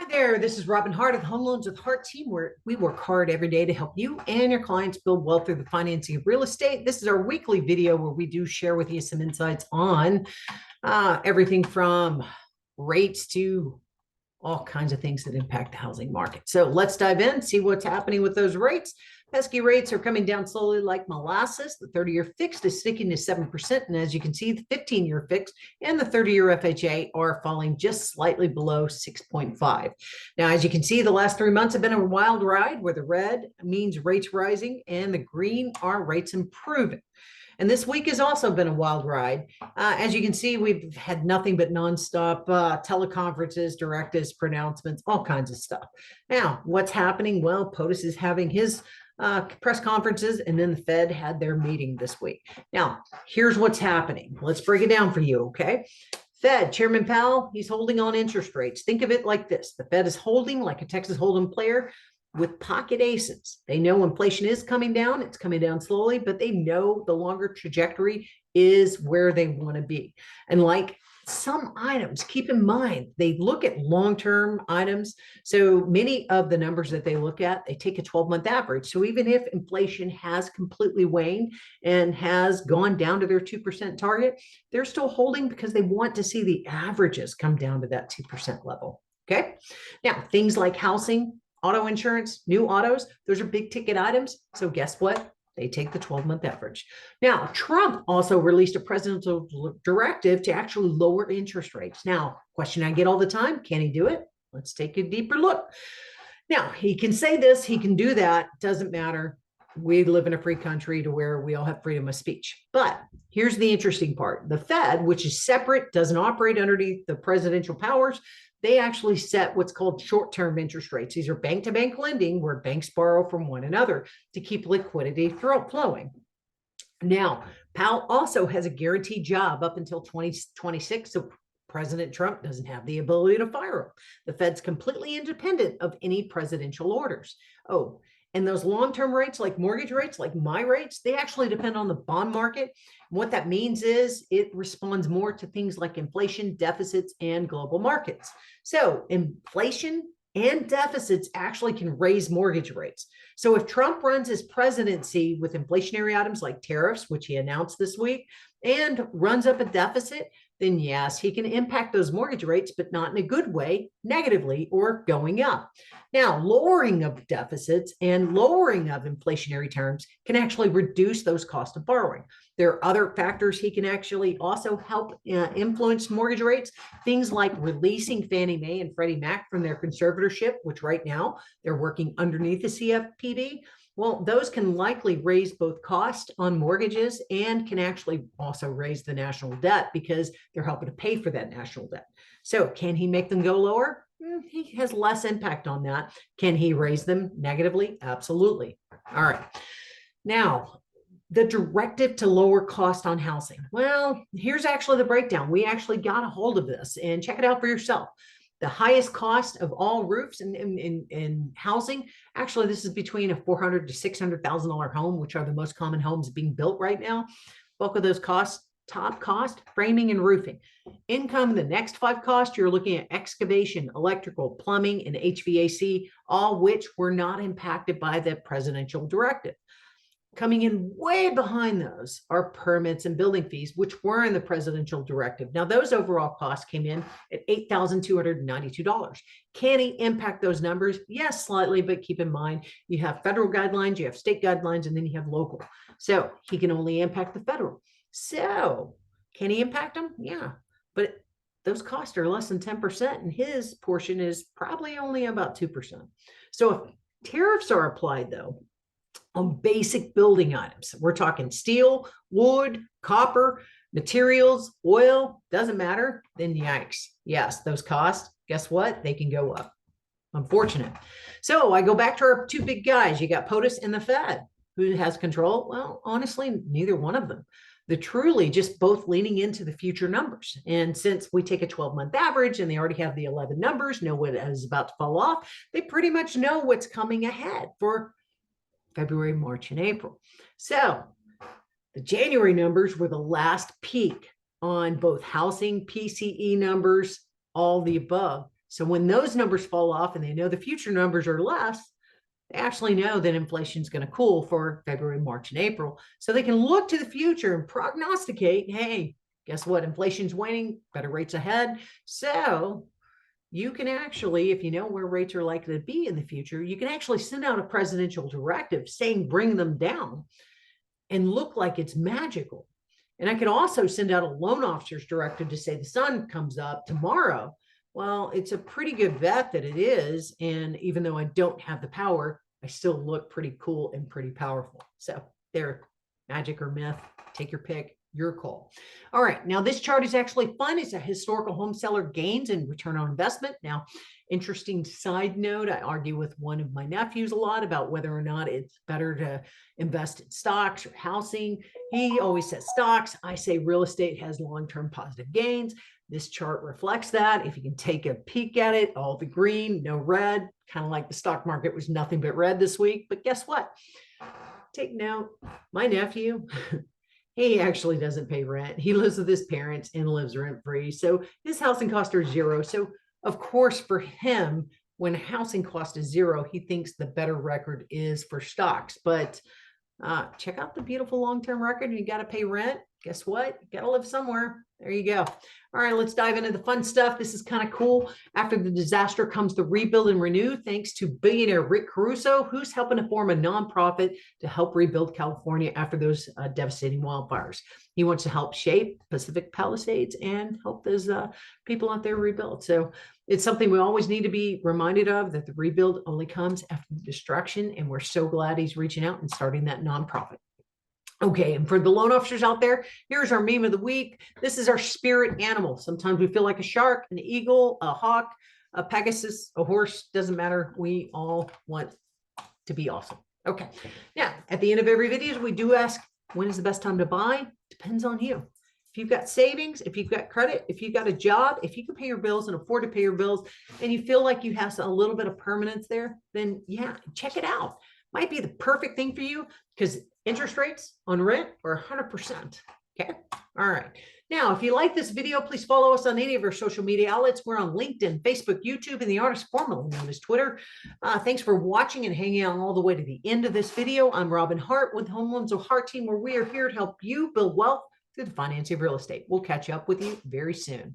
Hi there, this is Robin Hart of the Home Loans with Hart team, where we work hard every day to help you and your clients build wealth through the financing of real estate. This is our weekly video where we do share with you some insights on everything from rates to all kinds of things that impact the housing market. So let's dive in, see what's happening with those rates. Pesky rates are coming down slowly like molasses. The 30-year fixed is sticking to 7%. And as you can see, the 15-year fixed and the 30-year FHA are falling just slightly below 6.5. Now, as you can see, the last 3 months have been a wild ride where the red means rates rising and the green are rates improving. And this week has also been a wild ride. As you can see, we've had nothing but nonstop teleconferences, directives, pronouncements, all kinds of stuff. Now, what's happening? Well, POTUS is having his press conferences, and then the Fed had their meeting this week. Now, here's what's happening. Let's break it down for you, okay? Fed Chairman Powell, he's holding on interest rates. Think of it like this. The Fed is holding like a Texas Hold'em player with pocket aces. They know inflation is coming down. It's coming down slowly, but they know the longer trajectory is where they want to be. And like some items, keep in mind, they look at long-term items. So many of the numbers that they look at, they take a 12-month average. So even if inflation has completely waned and has gone down to their 2% target, they're still holding because they want to see the averages come down to that 2% level. Okay. Now, things like housing, auto insurance, new autos, those are big ticket items. So guess what? They take the 12-month average. Now, Trump also released a presidential directive to actually lower interest rates. Now, question I get all the time, can he do it? Let's take a deeper look. Now, he can say this, he can do that, doesn't matter. We live in a free country to where we all have freedom of speech. But here's the interesting part. The Fed, which is separate, doesn't operate underneath the presidential powers, they actually set what's called short-term interest rates. These are bank-to-bank lending where banks borrow from one another to keep liquidity flowing. Now, Powell also has a guaranteed job up until 2026, so President Trump doesn't have the ability to fire him. The Fed's completely independent of any presidential orders. Oh, and those long-term rates, like mortgage rates, like my rates, they actually depend on the bond market. What that means is it responds more to things like inflation, deficits, and global markets. So inflation and deficits actually can raise mortgage rates. So if Trump runs his presidency with inflationary items like tariffs, which he announced this week, and runs up a deficit, then yes, he can impact those mortgage rates, but not in a good way, negatively or going up. Now, lowering of deficits and lowering of inflationary terms can actually reduce those costs of borrowing. There are other factors he can actually also help influence mortgage rates, things like releasing Fannie Mae and Freddie Mac from their conservatorship, which right now they're working underneath the CFPB. Well, those can likely raise both cost on mortgages and can actually also raise the national debt because they're helping to pay for that national debt. So can he make them go lower? He has less impact on that. Can he raise them negatively? Absolutely. All right. Now, the directive to lower cost on housing. Well, here's actually the breakdown. We actually got a hold of this and check it out for yourself. The highest cost of all roofs in housing, actually, this is between a $400,000 to $600,000 home, which are the most common homes being built right now. Bulk of those costs, top cost, framing and roofing. Income, the next 5 costs, you're looking at excavation, electrical, plumbing, and HVAC, all which were not impacted by the presidential directive. Coming in way behind those are permits and building fees, which were in the presidential directive. Now, those overall costs came in at $8,292. Can he impact those numbers? Yes, slightly, but keep in mind, you have federal guidelines, you have state guidelines, and then you have local. So he can only impact the federal. So can he impact them? Yeah, but those costs are less than 10%, and his portion is probably only about 2%. So if tariffs are applied, though, on basic building items. We're talking steel, wood, copper, materials, oil, doesn't matter, then yikes. Yes, those costs, guess what? They can go up. Unfortunate. So I go back to our 2 big guys. You got POTUS and the Fed. Who has control? Well, honestly, neither one of them. They're truly just both leaning into the future numbers. And since we take a 12-month average and they already have the 11 numbers, know what is about to fall off, they pretty much know what's coming ahead for February, March, and April. So the January numbers were the last peak on both housing, PCE numbers, all the above. So when those numbers fall off and they know the future numbers are less, they actually know that inflation is going to cool for February, March, and April. So they can look to the future and prognosticate, hey, guess what? Inflation's waning, better rates ahead. So you can actually, if you know where rates are likely to be in the future, you can actually send out a presidential directive saying bring them down and look like it's magical. And I could also send out a loan officer's directive to say the sun comes up tomorrow. Well, it's a pretty good bet that it is. And even though I don't have the power, I still look pretty cool and pretty powerful. So there, magic or myth, take your pick, your call. All right, now this chart is actually fun. It's a historical home seller gains and return on investment. Now, interesting side note, I argue with one of my nephews a lot about whether or not it's better to invest in stocks or housing. He always says stocks. I say real estate has long-term positive gains. This chart reflects that. If you can take a peek at it, all the green, no red, kind of like the stock market was nothing but red this week. But guess what? Take note, my nephew, he actually doesn't pay rent. He lives with his parents and lives rent-free. So his housing costs are zero. So of course, for him, when housing cost is zero, he thinks the better record is for stocks. But check out the beautiful long-term record. You got to pay rent. Guess what? You got to live somewhere. There you go. All right, let's dive into the fun stuff. This is kind of cool. After the disaster comes the rebuild and renew, thanks to billionaire Rick Caruso, who's helping to form a nonprofit to help rebuild California after those devastating wildfires. He wants to help shape Pacific Palisades and help those people out there rebuild. So it's something we always need to be reminded of, that the rebuild only comes after the destruction. And we're so glad he's reaching out and starting that nonprofit. Okay, and for the loan officers out there, here's our meme of the week. This is our spirit animal. Sometimes we feel like a shark, an eagle, a hawk, a Pegasus, a horse, doesn't matter. We all want to be awesome. Okay, now at the end of every video, we do ask, when is the best time to buy? Depends on you. If you've got savings, if you've got credit, if you've got a job, if you can pay your bills and afford to pay your bills, and you feel like you have a little bit of permanence there, then yeah, check it out. Might be the perfect thing for you because interest rates on rent are 100%. Okay. All right. Now, if you like this video, please follow us on any of our social media outlets. We're on LinkedIn, Facebook, YouTube, and the artist formerly known as Twitter. Thanks for watching and hanging out all the way to the end of this video. I'm Robin Hart with Home Loans of Hart team, where we are here to help you build wealth through the financing of real estate. We'll catch up with you very soon.